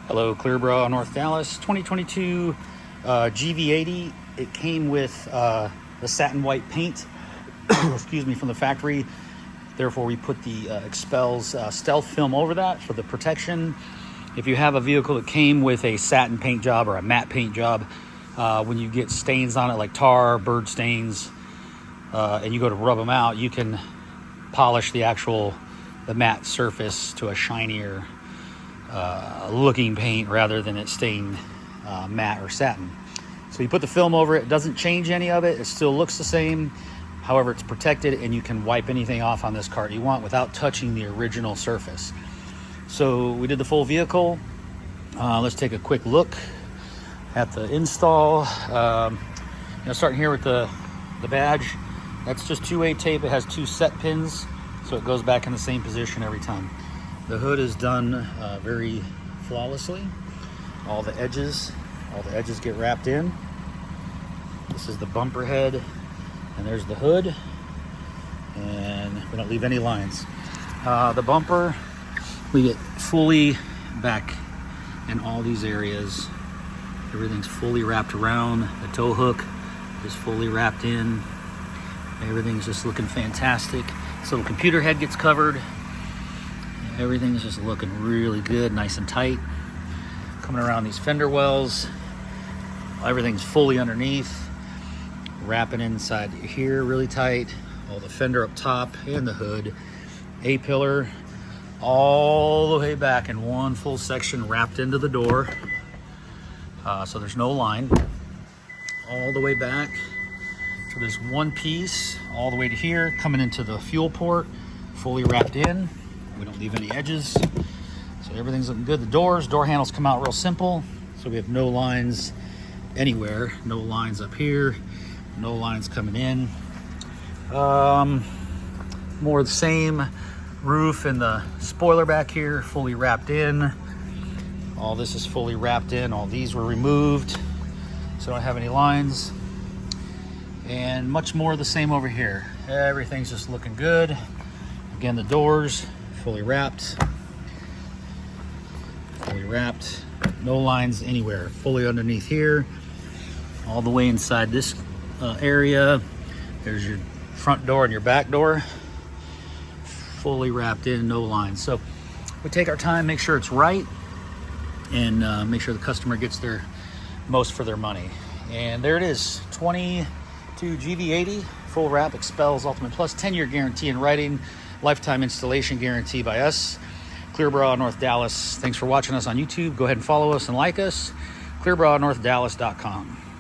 Hello, Clearborough, North Dallas, 2022 GV80. It came with the satin white paint, excuse me, from the factory. Therefore, we put the Xpel's stealth film over that for the protection. If you have a vehicle that came with a satin paint job or a matte paint job, when you get stains on it like tar, bird stains, and you go to rub them out, you can polish the matte surface to a shinier looking paint rather than it staying matte or satin. So you put the film over it, doesn't change any of it, it still looks the same. However, it's protected and you can wipe anything off on this cart you want without touching the original surface. So we did the full vehicle. Let's take a quick look at the install. Starting here with the badge. That's just 2A tape. It has 2 set pins, so it goes back in the same position every time. The hood is done very flawlessly. All the edges get wrapped in. This is the bumper head, and there's the hood, and we don't leave any lines. The bumper, we get fully back in all these areas. Everything's fully wrapped around. The tow hook is fully wrapped in. Everything's just looking fantastic. This little computer head gets covered. Everything's just looking really good, nice and tight. Coming around these fender wells, everything's fully underneath. Wrapping inside here really tight. All the fender up top and the hood. A-pillar all the way back in one full section wrapped into the door. So there's no line. All the way back. So there's one piece all the way to here, coming into the fuel port, fully wrapped in. We don't leave any edges. So everything's looking good. The door handles come out real simple. So we have no lines anywhere. No lines up here. No lines coming in. More of the same. Roof and the spoiler back here, fully wrapped in. All this is fully wrapped in. All these were removed, so I don't have any lines. And much more of the same over here. Everything's just looking good. Again, the doors, fully wrapped. Fully wrapped. No lines anywhere. Fully underneath here. All the way inside this area. There's your front door and your back door. Fully wrapped in, no lines. So we take our time, make sure it's right, and make sure the customer gets their most for their money. And there it is, 22 GV80 full wrap Xpel's Ultimate Plus, 10-year guarantee in writing, lifetime installation guarantee by us, Clearborough, North Dallas. Thanks for watching us on YouTube. Go ahead and follow us and like us, clearboroughnorthdallas.com.